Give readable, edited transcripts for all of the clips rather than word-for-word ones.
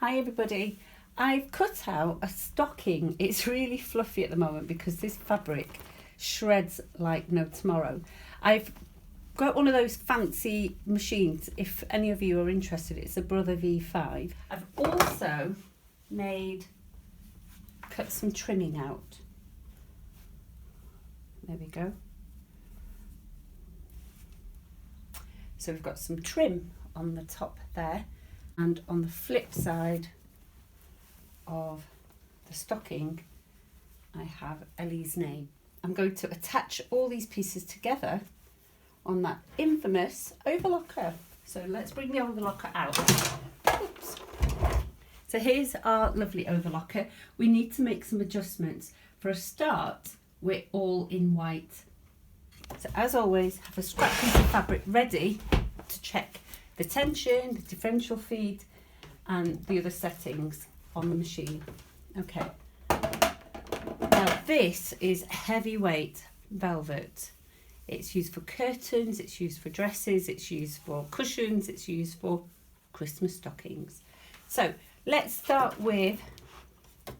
Hi everybody, I've cut out a stocking. It's really fluffy at the moment because this fabric shreds like no tomorrow. I've got one of those fancy machines, if any of you are interested. It's a Brother V5. I've also cut some trimming out. There we go. So we've got some trim on the top there, and on the flip side of the stocking I have Ellie's name. I'm going to attach all these pieces together on that infamous overlocker. So let's bring the overlocker out. Oops. So here's our lovely overlocker. We need to make some adjustments. For a start, we're all in white. So as always, have a scrap piece of fabric ready to check the tension, the differential feed, and the other settings on the machine. Okay. Now this is heavyweight velvet. It's used for curtains, it's used for dresses, it's used for cushions, it's used for Christmas stockings. So let's start with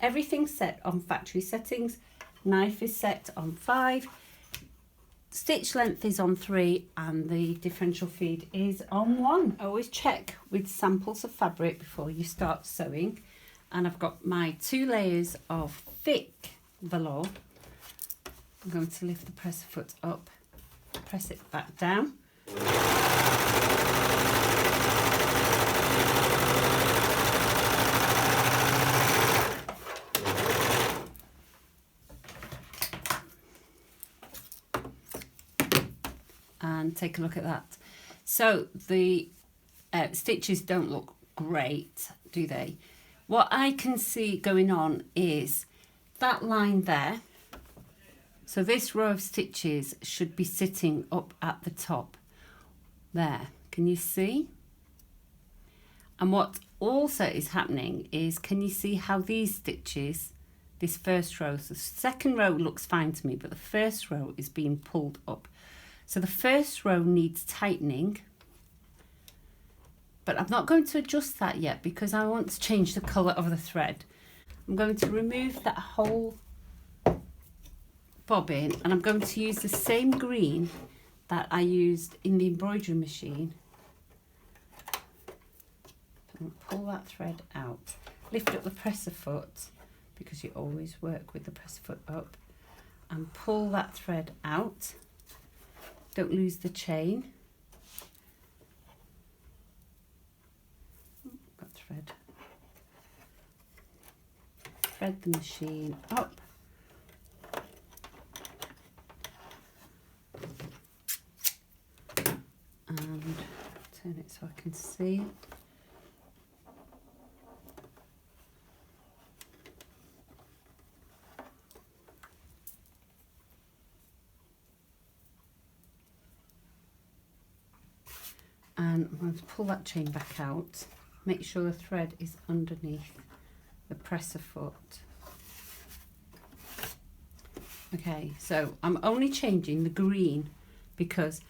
everything set on factory settings. Knife is set on 5. Stitch length is on 3 and the differential feed is on 1. Always check with samples of fabric before you start sewing. And I've got my 2 layers of thick velour. I'm going to lift the presser foot up, press it back down. And take a look at that. So the stitches don't look great, do they? What I can see going on is that line there. So this row of stitches should be sitting up at the top there. Can you see? And what also is happening is, can you see how these stitches, this first row, so the second row looks fine to me, but the first row is being pulled up. So the first row needs tightening, but I'm not going to adjust that yet because I want to change the colour of the thread. I'm going to remove that whole bobbin and I'm going to use the same green that I used in the embroidery machine. Pull that thread out, lift up the presser foot because you always work with the presser foot up, and pull that thread out. Don't lose the chain. Got thread. Thread the machine up. And turn it so I can see. And I'm going to pull that chain back out. Make sure the thread is underneath the presser foot. Okay, so I'm only changing the green because,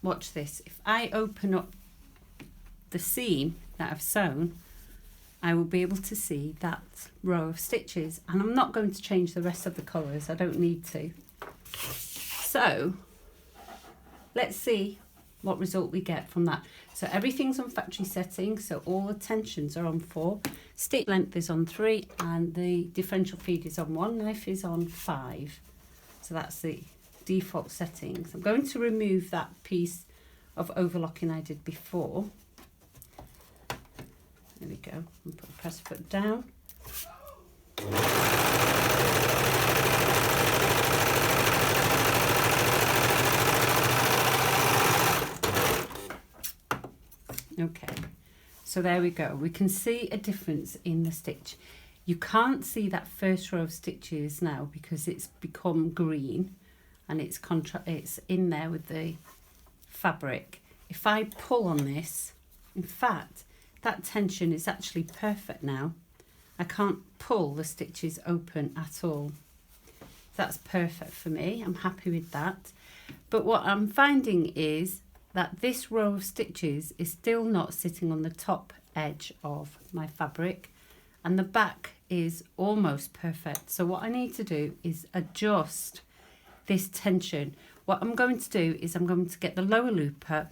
watch this, if I open up the seam that I've sewn, I will be able to see that row of stitches, and I'm not going to change the rest of the colours, I don't need to. So let's see what result we get from that. So everything's on factory settings, so all the tensions are on 4, stitch length is on 3, and the differential feed is on 1, knife is on 5. So that's the default settings. I'm going to remove that piece of overlocking I did before. There we go, and put the presser foot down. Okay, so there we go. We can see a difference in the stitch. You can't see that first row of stitches now because it's become green and it's in there with the fabric. If I pull on this, in fact, that tension is actually perfect now. I can't pull the stitches open at all. That's perfect for me. I'm happy with that. But what I'm finding is that this row of stitches is still not sitting on the top edge of my fabric, and the back is almost perfect. So what I need to do is adjust this tension. What I'm going to do is I'm going to get the lower looper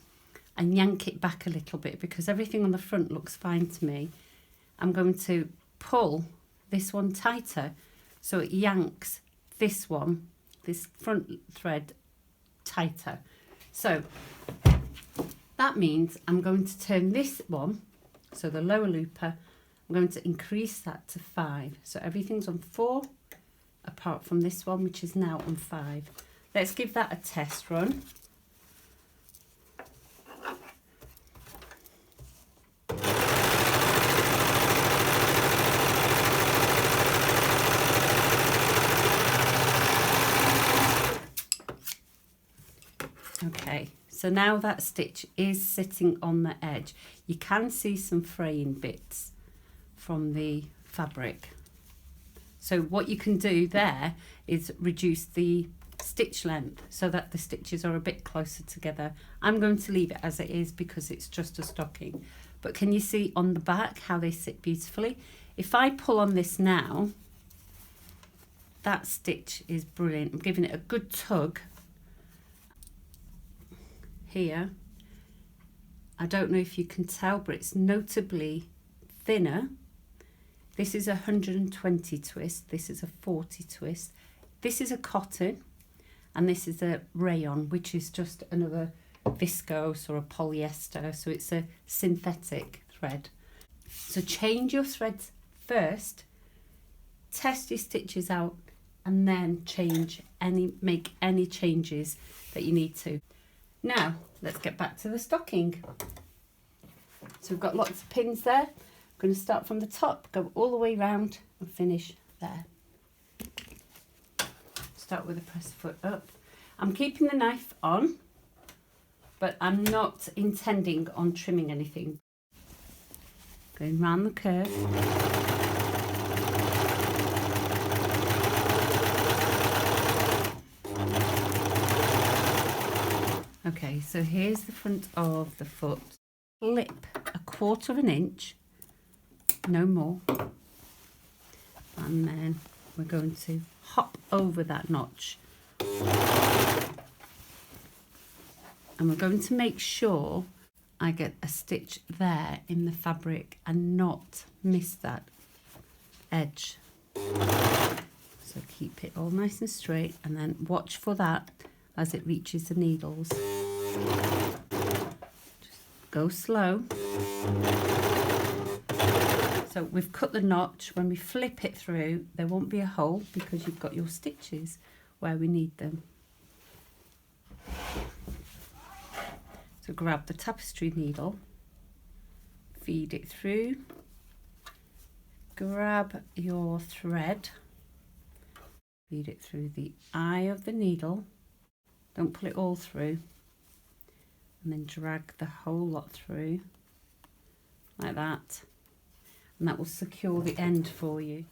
and yank it back a little bit, because everything on the front looks fine to me. I'm going to pull this one tighter so it yanks this one, this front thread, tighter. So that means I'm going to turn this one, so the lower looper, I'm going to increase that to 5. So everything's on 4 apart from this one, which is now on 5. Let's give that a test run. Okay, so now that stitch is sitting on the edge. You can see some fraying bits from the fabric. So what you can do there is reduce the stitch length so that the stitches are a bit closer together. I'm going to leave it as it is because it's just a stocking. But can you see on the back how they sit beautifully? If I pull on this now, that stitch is brilliant. I'm giving it a good tug here. I don't know if you can tell, but it's notably thinner. This is a 120 twist, this is a 40 twist, this is a cotton, and this is a rayon, which is just another viscose or a polyester, so it's a synthetic thread. So change your threads first, test your stitches out, and then make any changes that you need to. Now, let's get back to the stocking. So we've got lots of pins there. I'm going to start from the top, go all the way round and finish there. Start with a press foot up. I'm keeping the knife on, but I'm not intending on trimming anything. Going round the curve. Okay, so here's the front of the foot. Flip 1/4 inch, no more. And then we're going to hop over that notch. And we're going to make sure I get a stitch there in the fabric and not miss that edge. So keep it all nice and straight, and then watch for that as it reaches the needles. Just go slow. So we've cut the notch. When we flip it through, there won't be a hole because you've got your stitches where we need them. So grab the tapestry needle, feed it through, grab your thread, feed it through the eye of the needle. Don't pull it all through, and then drag the whole lot through like that, and that will secure the end for you.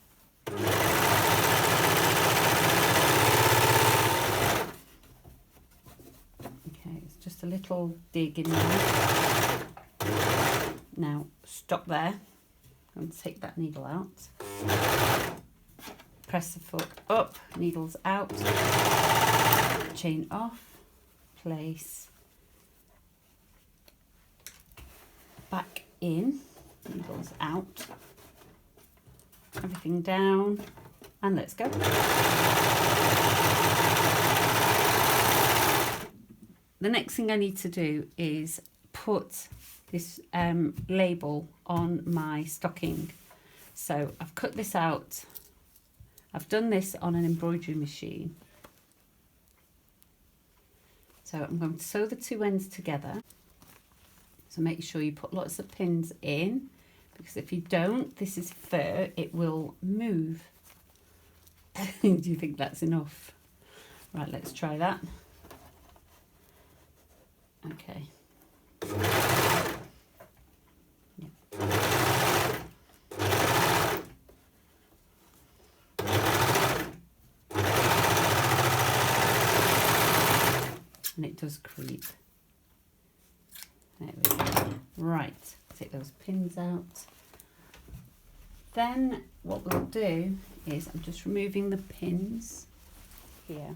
Okay, it's just a little dig in there. Now stop there. I'm going to take that needle out. Press the foot up, needles out, chain off, place, back in, needles out, everything down, and let's go. The next thing I need to do is put this label on my stocking. So I've cut this out. I've done this on an embroidery machine. So I'm going to sew the two ends together. So make sure you put lots of pins in, because if you don't, this is fur, it will move. Do you think that's enough? Right, let's try that. Okay. And it does creep. There we go. Right, Take those pins out. Then what we'll do is, I'm just removing the pins here.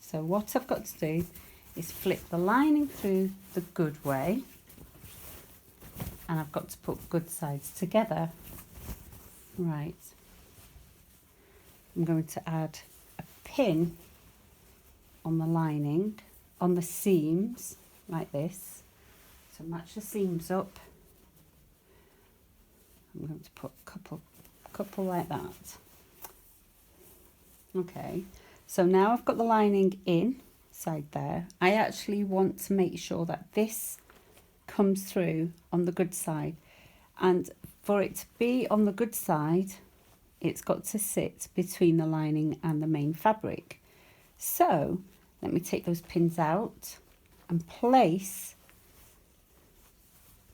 So what I've got to do is flip the lining through the good way, and I've got to put good sides together. Right. I'm going to add a pin on the lining, on the seams, like this. So match the seams up. I'm going to put a couple like that. Okay, so now I've got the lining inside there. I actually want to make sure that this comes through on the good side, and for it to be on the good side, it's got to sit between the lining and the main fabric. So let me take those pins out and place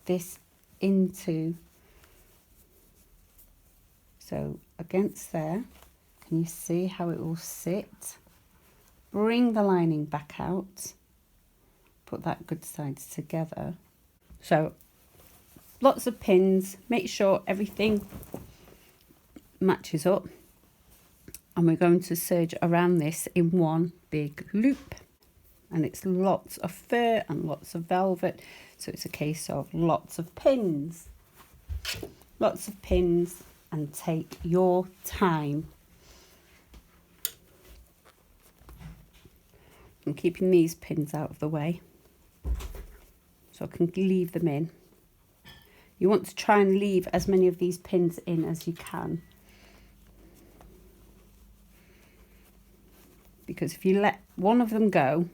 this into, so against there. Can you see how it will sit? Bring the lining back out, put that good sides together. So lots of pins, make sure everything matches up, and we're going to serge around this in one big loop. And it's lots of fur and lots of velvet, so it's a case of lots of pins, and take your time. I'm keeping these pins out of the way so I can leave them in. You want to try and leave as many of these pins in as you can, because if you let one of them go,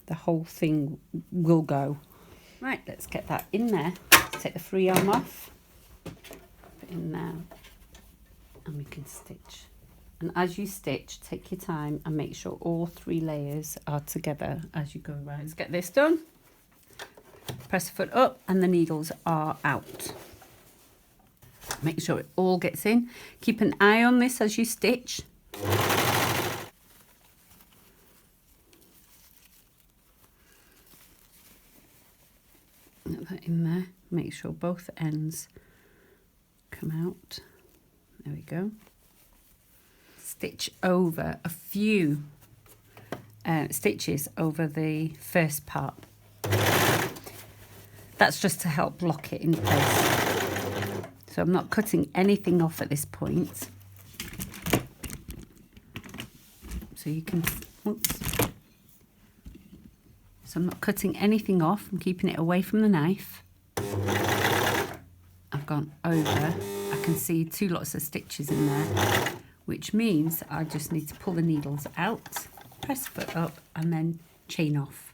the whole thing will go. Right, let's get that in there. Let's take the free arm off, put it in there, and we can stitch. And as you stitch, take your time and make sure all 3 layers are together as you go around. Let's get this done. Press the foot up and the needles are out. Make sure it all gets in. Keep an eye on this as you stitch. Get that in there. Make sure both ends come out. There we go. Stitch over a few stitches over the first part. That's just to help lock it in place. So I'm not cutting anything off at this point. So you can, oops. So I'm not cutting anything off. I'm keeping it away from the knife. I've gone over. I can see 2 lots of stitches in there, which means I just need to pull the needles out, press foot up, and then chain off.